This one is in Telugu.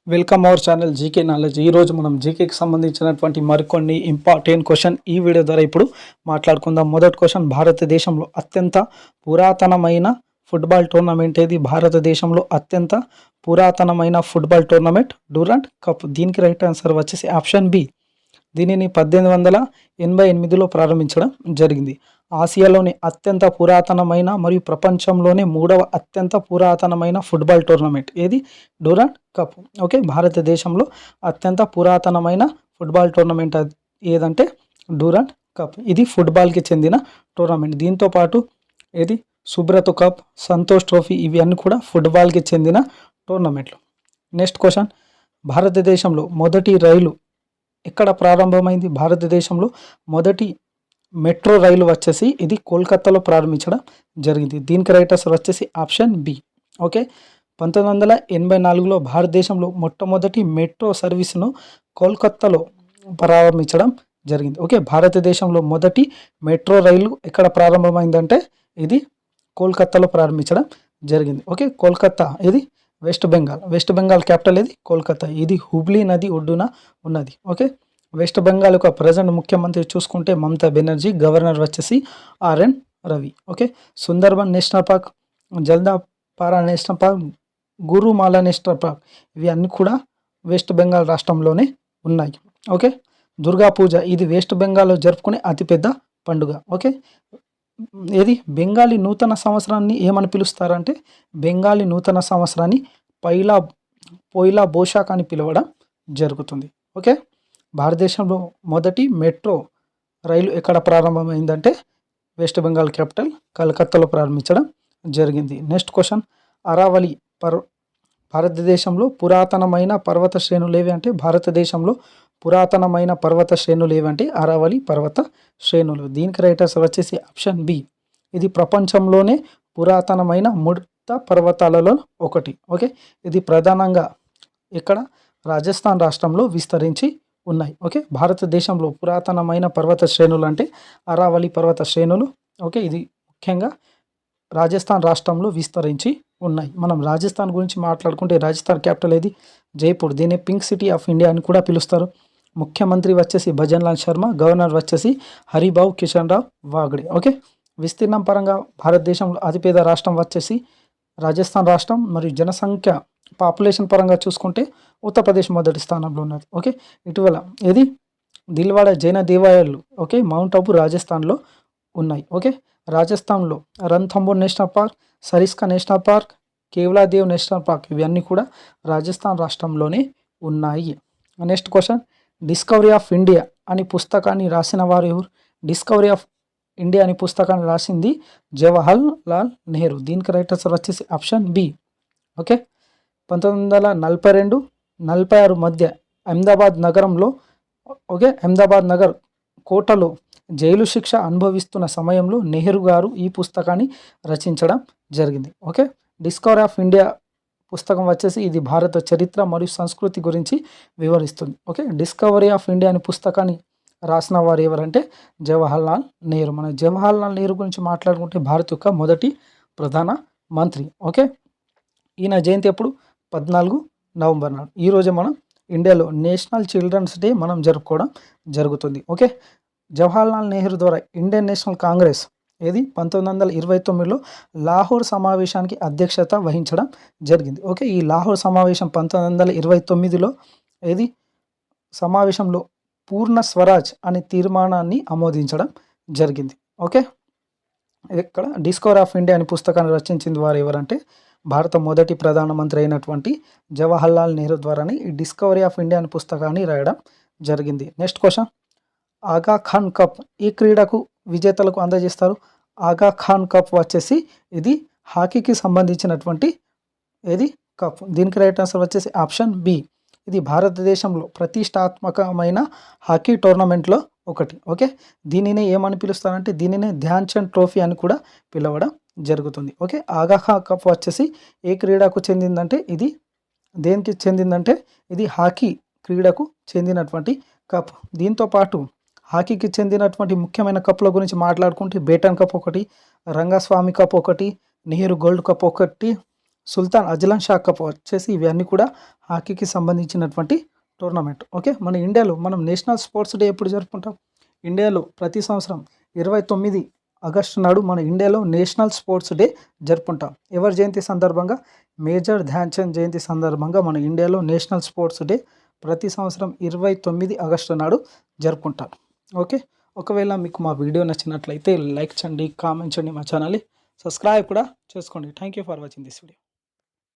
Welcome our channel GK knowledge. ఈరోజు మనం జీకేకి సంబంధించినటువంటి మరికొన్ని ఇంపార్టెంట్ క్వశ్చన్ ఈ వీడియో ద్వారా ఇప్పుడు మాట్లాడుకుందాం. మొదటి క్వశ్చన్, భారతదేశంలో అత్యంత పురాతనమైన ఫుట్బాల్ టోర్నమెంట్ ఏది? భారతదేశంలో అత్యంత పురాతనమైన ఫుట్బాల్ టోర్నమెంట్ డ్యూరంట్ కప్. దీనికి రైట్ ఆన్సర్ వచ్చేసి ఆప్షన్ బి. దీనిని 1888లో ప్రారంభించడం జరిగింది. ఆసియాలోని అత్యంత పురాతనమైన మరియు ప్రపంచంలోనే మూడవ అత్యంత పురాతనమైన ఫుట్బాల్ టోర్నమెంట్ ఏది? డ్యూరంట్ కప్. ఓకే, భారతదేశంలో అత్యంత పురాతనమైన ఫుట్బాల్ టోర్నమెంట్ ఏదంటే డ్యూరంట్ కప్. ఇది ఫుట్బాల్కి చెందిన టోర్నమెంట్. దీంతో పాటు ఏది సుబ్రత్ కప్, సంతోష్ ట్రోఫీ, ఇవి అన్నీ కూడా ఫుట్బాల్కి చెందిన టోర్నమెంట్లు. నెక్స్ట్ క్వశ్చన్, భారతదేశంలో మొదటి రైలు ఎక్కడ ప్రారంభమైంది? భారతదేశంలో మొదటి మెట్రో రైలు వచ్చేసి ఇది కోల్కతాలో ప్రారంభించడం జరిగింది. దీనికి రైట్ ఆన్సర్ వచ్చేసి ఆప్షన్ బి. ఓకే, 1984లో భారతదేశంలో మొట్టమొదటి మెట్రో సర్వీసును కోల్కతాలో ప్రారంభించడం జరిగింది. ఓకే, భారతదేశంలో మొదటి మెట్రో రైలు ఎక్కడ ప్రారంభమైందంటే ఇది కోల్కతాలో ప్రారంభించడం జరిగింది. ఓకే, కోల్కతా ఇది వెస్ట్ బెంగాల్ క్యాపిటల్ ఇది కోల్కతా. ఇది హుబ్లీ నది ఒడ్డున ఉన్నది. ఓకే, వెస్ట్ బెంగాల్ యొక్క ప్రజెంట్ ముఖ్యమంత్రి చూసుకుంటే మమతా బెనర్జీ, గవర్నర్ వచ్చేసి R N Ravi. Okay, Sundarban national park, Jaldapara national park, Gorumara national park, ఇవి అన్నీ కూడా వెస్ట్ బెంగాల్ రాష్ట్రంలోనే ఉన్నాయి. ఓకే, దుర్గా పూజ ఇది వెస్ట్ బెంగాల్లో జరుపుకునే అతిపెద్ద పండుగ. ఓకే, ఏది బెంగాలీ నూతన సంవత్సరాన్ని ఏమని పిలుస్తారంటే బెంగాలీ నూతన సంవత్సరాన్ని పోయిలా బోషాక్ అని పిలవడం జరుగుతుంది. ఓకే, భారతదేశంలో మొదటి మెట్రో రైలు ఎక్కడ ప్రారంభమైందంటే వెస్ట్ బెంగాల్ క్యాపిటల్ కలకత్తాలో ప్రారంభించడం జరిగింది. నెక్స్ట్ క్వశ్చన్, అరావళి భారతదేశంలో పురాతనమైన పర్వత శ్రేణులు ఏవి అంటే భారతదేశంలో పురాతనమైన పర్వత శ్రేణులు ఏవంటే అరావళి పర్వత శ్రేణులు. దీనికి రైట్ ఆన్సర్ వచ్చేసి ఆప్షన్ బి. ఇది ప్రపంచంలోనే పురాతనమైన ముడత పర్వతాలలో ఒకటి. ఓకే, ఇది ప్రధానంగా ఇక్కడ రాజస్థాన్ రాష్ట్రంలో విస్తరించి ఉన్నాయి. ఓకే, భారతదేశంలో పురాతనమైన పర్వత శ్రేణులు అంటే అరావళి పర్వత శ్రేణులు. ఓకే, ఇది ముఖ్యంగా రాజస్థాన్ రాష్ట్రంలో విస్తరించి ఉన్నాయి. మనం రాజస్థాన్ గురించి మాట్లాడుకుంటే రాజస్థాన్ క్యాపిటల్ ఏది? జైపూర్. దీన్ని పింక్ సిటీ ఆఫ్ ఇండియా అని కూడా పిలుస్తారు. ముఖ్యమంత్రి వచ్చేసి భజన్లాల్ శర్మ, గవర్నర్ వచ్చేసి హరిభావ్ కిషన్ రావ్ వాగ్డే. ఓకే, విస్తీర్ణం పరంగా భారతదేశంలో అతిపెద్ద రాష్ట్రం వచ్చేసి రాజస్థాన్ రాష్ట్రం, మరియు జనసంఖ్య పాపులేషన్ పరంగా చూసుకుంటే ఉత్తరప్రదేశ్ మొదటి స్థానంలో ఉన్నది. ఓకే, ఇటీవల ఇది దిల్వాడ జైన దేవాలయాలు ఓకే మౌంట్ అబు రాజస్థాన్లో ఉన్నాయి. ఓకే, రాజస్థాన్లో Ranthambore national park, Sariska national park, Keoladeo national park, ఇవన్నీ కూడా రాజస్థాన్ రాష్ట్రంలోనే ఉన్నాయి. Next question, discovery of India అని పుస్తకాన్ని రాసిన వారు ఎవరు? డిస్కవరీ ఆఫ్ ఇండియా అని పుస్తకాన్ని రాసింది జవహర్ లాల్ నెహ్రూ. దీనికి రైట్ ఆన్సర్ వచ్చేసి ఆప్షన్ బి. ఓకే, 1942-46 మధ్య అహ్మదాబాద్ నగరంలో అహ్మదాబాద్ నగర్ కోటలో జైలు శిక్ష అనుభవిస్తున్న సమయంలో నెహ్రూ గారు ఈ పుస్తకాన్ని రచించడం జరిగింది. ఓకే, డిస్కవరీ ఆఫ్ ఇండియా పుస్తకం వచ్చేసి ఇది భారత చరిత్ర మరియు సంస్కృతి గురించి వివరిస్తుంది. ఓకే, డిస్కవరీ ఆఫ్ ఇండియా అనే పుస్తకాన్ని రాసిన వారు ఎవరంటే జవహర్ లాల్ నెహ్రూ. మన జవహర్ లాల్ నెహ్రూ గురించి మాట్లాడుకుంటే భారత్ యొక్క మొదటి ప్రధాన మంత్రి. ఓకే, ఈయన జయంతి ఎప్పుడు? 14 నవంబర్ నాడు. ఈరోజు మనం ఇండియాలో నేషనల్ చిల్డ్రన్స్ డే మనం జరుపుకోవడం జరుగుతుంది. ఓకే, జవహర్ లాల్ నెహ్రూ ద్వారా ఇండియన్ నేషనల్ కాంగ్రెస్ ఏది 1929లో లాహోర్ సమావేశానికి అధ్యక్షత వహించడం జరిగింది. ఓకే, ఈ లాహోర్ సమావేశం 1929లో ఏది సమావేశంలో పూర్ణ స్వరాజ్ అనే తీర్మానాన్ని ఆమోదించడం జరిగింది. ఓకే, ఇక్కడ డిస్కవరీ ఆఫ్ ఇండియా అనే పుస్తకాన్ని రచించింది వారు ఎవరంటే భారత మొదటి ప్రధానమంత్రి అయినటువంటి జవహర్ లాల్ నెహ్రూ ద్వారానే ఈ డిస్కవరీ ఆఫ్ ఇండియా అనే పుస్తకాన్ని రాయడం జరిగింది. నెక్స్ట్ క్వశ్చన్, ఆగా ఖాన్ కప్ ఈ క్రీడకు విజేతలకు అందజేస్తారు. ఆగా ఖాన్ కప్ వచ్చేసి ఇది హాకీకి సంబంధించినటువంటి ఏది కప్. దీనికి రైట్ ఆన్సర్ వచ్చేసి ఆప్షన్ బి. ఇది భారతదేశంలో ప్రతిష్టాత్మకమైన హాకీ టోర్నమెంట్లో ఒకటి. ఓకే, దీనినే ఏమని పిలుస్తారంటే దీనినే ధ్యాన్ చంద్ ట్రోఫీ అని కూడా పిలవడం జరుగుతుంది. ఓకే, ఆగా ఖాన్ కప్ వచ్చేసి ఏ క్రీడకు చెందిందంటే ఇది దేనికి చెందిందంటే ఇది హాకీ క్రీడకు చెందినటువంటి కప్. దీంతో పాటు హాకీకి చెందినటువంటి ముఖ్యమైన కప్ల గురించి మాట్లాడుకుంటే బేటన్ కప్ ఒకటి, రంగస్వామి కప్ ఒకటి, నెహ్రూ గోల్డ్ కప్ ఒకటి, సుల్తాన్ అజ్లాన్ షా కప్ వచ్చేసి ఇవన్నీ కూడా హాకీకి సంబంధించినటువంటి టోర్నమెంట్. ఓకే, మన ఇండియాలో మనం నేషనల్ స్పోర్ట్స్ డే ఎప్పుడు జరుపుకుంటాం? ఇండియాలో ప్రతి సంవత్సరం 29 ఆగస్టు నాడు మన ఇండియాలో నేషనల్ స్పోర్ట్స్ డే జరుపుకుంటాం. ఎవరి జయంతి సందర్భంగా? మేజర్ ధ్యాన్ చంద్ జయంతి సందర్భంగా మన ఇండియాలో నేషనల్ స్పోర్ట్స్ డే ప్రతి సంవత్సరం 29 ఆగస్టు నాడు జరుపుకుంటారు. ఓకే, ఒకవేళ మీకు మా వీడియో నచ్చినట్లయితే లైక్ చేయండి, కామెంట్ చేయండి, మా ఛానల్ని సబ్స్క్రైబ్ కూడా చేసుకోండి. Thank you for watching this video.